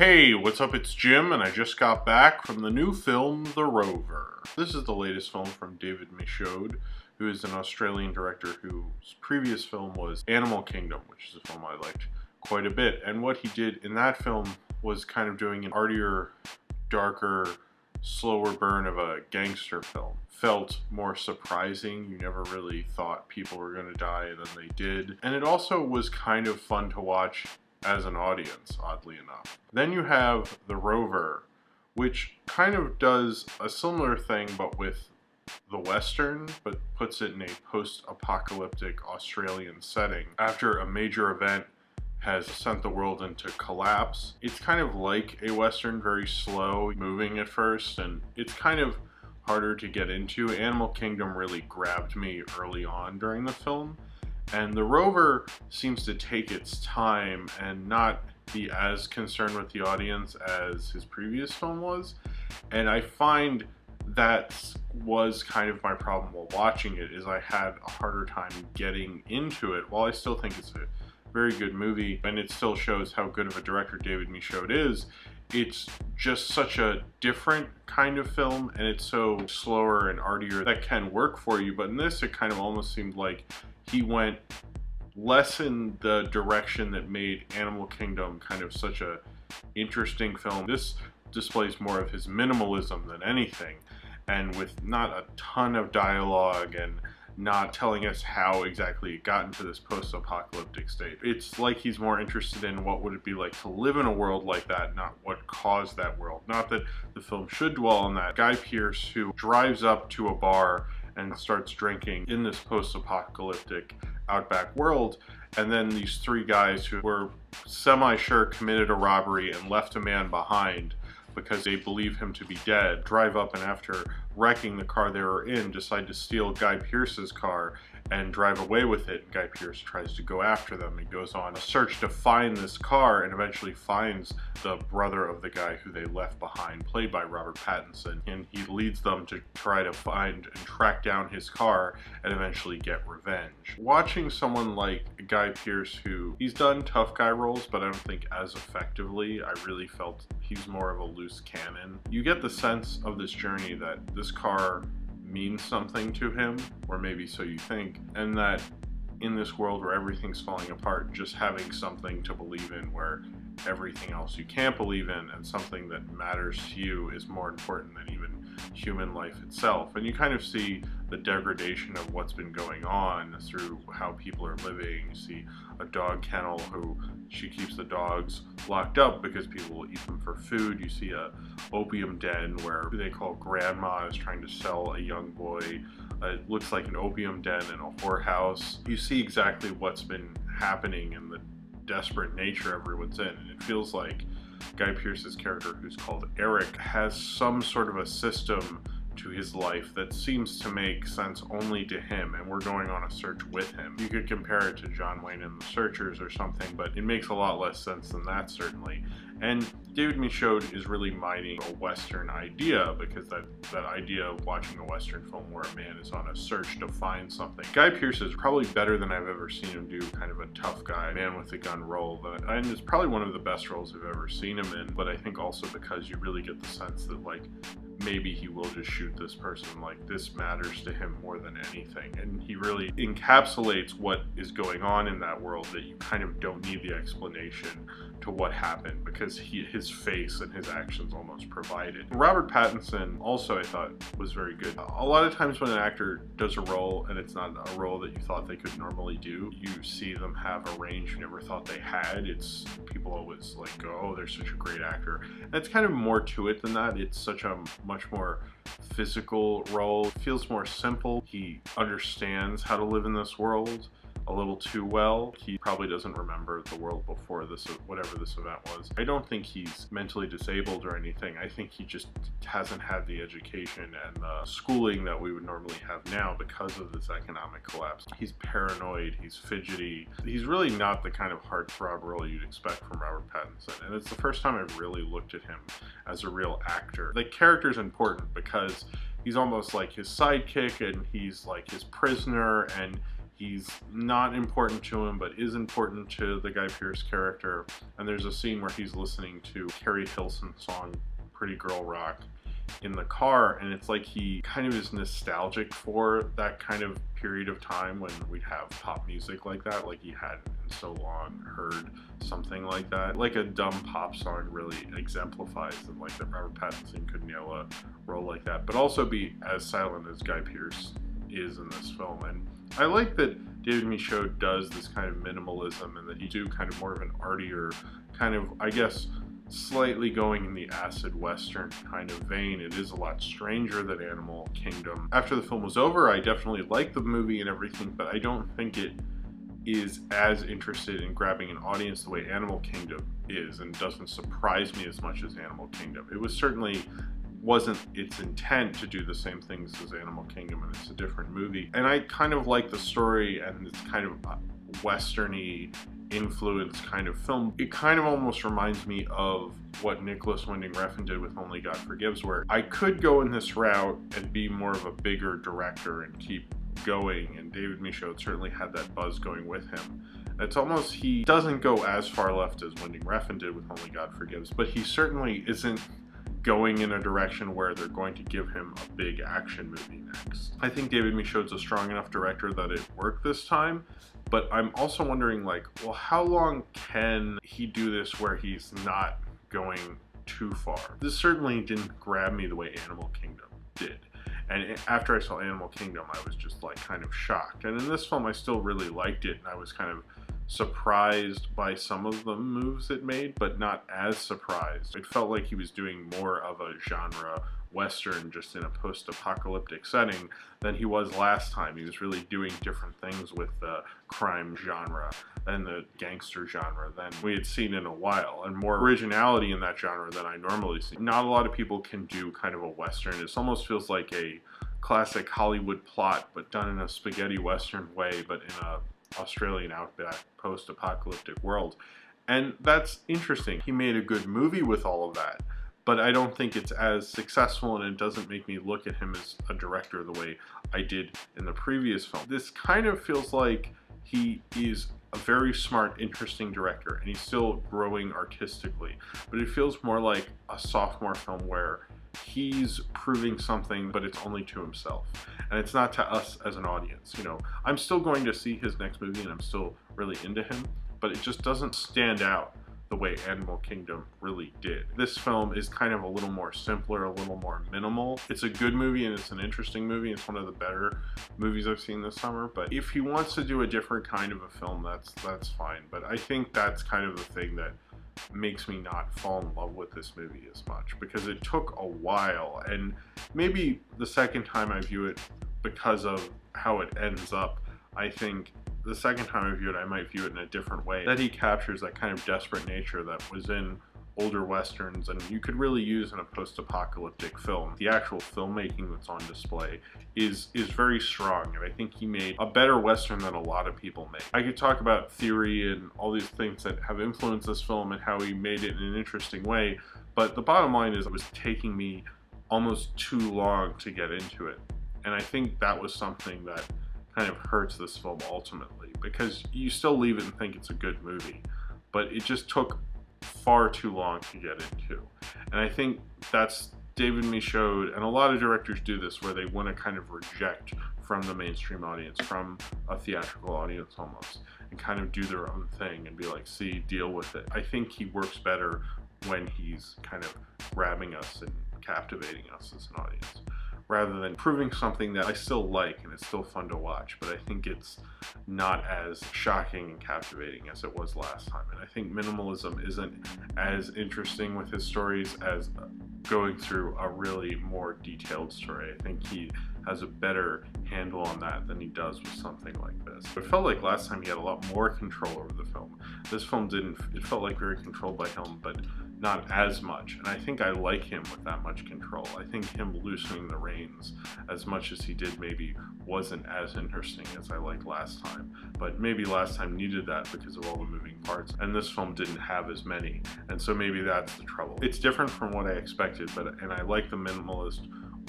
Hey, what's up? It's Jim, and I just got back from the new film, The Rover. This is the latest film from David Michaud, who is an Australian director whose previous film was Animal Kingdom, which is a film I liked quite a bit. And what he did in that film was kind of doing an artier, darker, slower burn of a gangster film. Felt more surprising. You never really thought people were going to die, and then they did. And it also was kind of fun to watch as an audience, oddly enough. Then you have The Rover, which kind of does a similar thing but with the Western, but puts it in a post-apocalyptic Australian setting. After a major event has sent the world into collapse, it's kind of like a Western, very slow moving at first, and it's kind of harder to get into. Animal Kingdom really grabbed me early on during the film. And The Rover seems to take its time and not be as concerned with the audience as his previous film was. And I find that was kind of my problem while watching it, is I had a harder time getting into it. While I still think it's a very good movie, and it still shows how good of a director David Michaud is, it's just such a different kind of film, and it's so slower and artier that can work for you. But in this, it kind of almost seemed like he went less in the direction that made Animal Kingdom kind of such a interesting film. This displays more of his minimalism than anything, and with not a ton of dialogue and not telling us how exactly it got into this post-apocalyptic state. It's like he's more interested in what would it be like to live in a world like that, not what caused that world. Not that the film should dwell on that. Guy Pearce, who drives up to a bar and starts drinking in this post-apocalyptic outback world, and then these three guys who were semi-sure committed a robbery and left a man behind because they believe him to be dead, drive up, and after wrecking the car they were in, decide to steal Guy Pearce's car and drive away with it. Guy Pearce tries to go after them. He goes on a search to find this car and eventually finds the brother of the guy who they left behind, played by Robert Pattinson, and he leads them to try to find and track down his car and eventually get revenge. Watching someone like Guy Pearce, who he's done tough guy roles, but I don't think as effectively. I really felt he's more of a loose cannon. You get the sense of this journey that this car means something to him, or maybe so you think, and that in this world where everything's falling apart, just having something to believe in where everything else you can't believe in and something that matters to you is more important than even human life itself. And you kind of see the degradation of what's been going on through how people are living. You see a dog kennel who she keeps the dogs locked up because people will eat them for food. You see a opium den where who they call grandma is trying to sell a young boy. It looks like an opium den and a whorehouse. You see exactly what's been happening and the desperate nature everyone's in, and it feels like Guy Pearce's character, who's called Eric, has some sort of a system to his life that seems to make sense only to him, and we're going on a search with him. You could compare it to John Wayne and the Searchers or something, but it makes a lot less sense than that, certainly. And David Michaud is really mining a Western idea, because that idea of watching a Western film where a man is on a search to find something. Guy Pearce is probably better than I've ever seen him do kind of a tough guy, man with a gun role, and it's probably one of the best roles I've ever seen him in, but I think also because you really get the sense that, like, maybe he will just shoot this person, like this matters to him more than anything. And he really encapsulates what is going on in that world, that you kind of don't need the explanation to what happened, because his face and his actions almost provide it. Robert Pattinson also, I thought, was very good. A lot of times when an actor does a role and it's not a role that you thought they could normally do, you see them have a range you never thought they had. It's people always like go, oh, they're such a great actor. And it's kind of more to it than that. It's such a much more physical role. It feels more simple. He understands how to live in this world a little too well. He probably doesn't remember the world before this, whatever this event was. I don't think he's mentally disabled or anything. I think he just hasn't had the education and the schooling that we would normally have now because of this economic collapse. He's paranoid, he's fidgety. He's really not the kind of heartthrob role you'd expect from Robert Pattinson, and it's the first time I've really looked at him as a real actor. The character's important because he's almost like his sidekick, and he's like his prisoner, and he's not important to him, but is important to the Guy Pearce character. And there's a scene where he's listening to Carrie Hilson's song, Pretty Girl Rock, in the car, and it's like he kind of is nostalgic for that kind of period of time when we'd have pop music like that, like he hadn't in so long heard something like that. Like a dumb pop song really exemplifies that, like, that Robert Pattinson could nail a role like that, but also be as silent as Guy Pearce is in this film. And I like that David Michaud does this kind of minimalism, and that he do kind of more of an artier kind of, I guess, slightly going in the acid western kind of vein. It is a lot stranger than Animal Kingdom. After the film was over, I definitely liked the movie and everything, but I don't think it is as interested in grabbing an audience the way Animal Kingdom is, and doesn't surprise me as much as Animal Kingdom. It was certainly wasn't its intent to do the same things as Animal Kingdom, and it's a different movie. And I kind of like the story, and it's kind of westerny influence kind of film. It kind of almost reminds me of what Nicholas Winding Refn did with Only God Forgives, where I could go in this route and be more of a bigger director and keep going, and David Michaud certainly had that buzz going with him. It's almost, he doesn't go as far left as Winding Refn did with Only God Forgives, but he certainly isn't going in a direction where they're going to give him a big action movie next. I think David Michaud's a strong enough director that it worked this time, but I'm also wondering, like, well, how long can he do this where he's not going too far? This certainly didn't grab me the way Animal Kingdom did. And after I saw Animal Kingdom, I was just like kind of shocked. And in this film, I still really liked it, and I was kind of surprised by some of the moves it made, but not as surprised. It felt like he was doing more of a genre western, just in a post-apocalyptic setting, than he was last time. He was really doing different things with the crime genre and the gangster genre than we had seen in a while, and more originality in that genre than I normally see. Not a lot of people can do kind of a western. It almost feels like a classic Hollywood plot, but done in a spaghetti western way, but in a Australian outback post-apocalyptic world. And that's interesting. He made a good movie with all of that, but I don't think it's as successful, and it doesn't make me look at him as a director the way I did in the previous film. This kind of feels like he is a very smart, interesting director, and he's still growing artistically, but it feels more like a sophomore film where he's proving something, but it's only to himself, and it's not to us as an audience. You know, I'm still going to see his next movie, and I'm still really into him, but it just doesn't stand out the way Animal Kingdom really did. This film is kind of a little more simpler, a little more minimal. It's a good movie, and it's an interesting movie. It's one of the better movies I've seen this summer, but if he wants to do a different kind of a film, that's fine. But I think that's kind of the thing that makes me not fall in love with this movie as much, because it took a while, and maybe the second time I view it, because of how it ends up, I think the second time I view it, I might view it in a different way. That he captures that kind of desperate nature that was in older westerns, and you could really use in a post-apocalyptic film. The actual filmmaking that's on display is very strong, and I think he made a better western than a lot of people make. I could talk about theory and all these things that have influenced this film and how he made it in an interesting way, but the bottom line is it was taking me almost too long to get into it, and I think that was something that kind of hurts this film ultimately, because you still leave it and think it's a good movie, but it just took far too long to get into. And I think that's David Michaud, and a lot of directors do this, where they want to kind of reject from the mainstream audience, from a theatrical audience almost, and kind of do their own thing and be like, see, deal with it. I think he works better when he's kind of grabbing us and captivating us as an audience, rather than proving something that I still like and it's still fun to watch, but I think it's not as shocking and captivating as it was last time. And I think minimalism isn't as interesting with his stories as going through a really more detailed story. I think he has a better handle on that than he does with something like this. It felt like last time he had a lot more control over the film. This film didn't. It felt like very controlled by him, but not as much. And I think I like him with that much control. I think him loosening the reins as much as he did maybe wasn't as interesting as I liked last time. But maybe last time needed that because of all the moving parts, and this film didn't have as many. And so maybe that's the trouble. It's different from what I expected, and I like the minimalist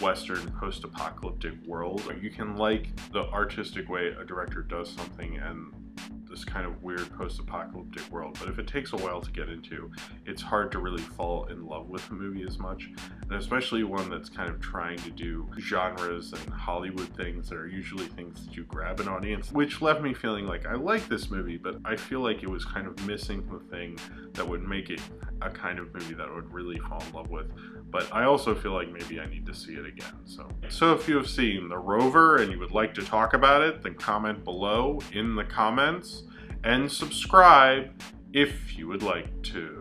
Western post-apocalyptic world. You can like the artistic way a director does something and this kind of weird post-apocalyptic world, but if it takes a while to get into, it's hard to really fall in love with the movie as much, and especially one that's kind of trying to do genres and Hollywood things that are usually things that you grab an audience, which left me feeling like I like this movie, but I feel like it was kind of missing the thing that would make it a kind of movie that I would really fall in love with. But I also feel like maybe I need to see it again. So if you have seen The Rover and you would like to talk about it, then comment below in the comments and subscribe if you would like to.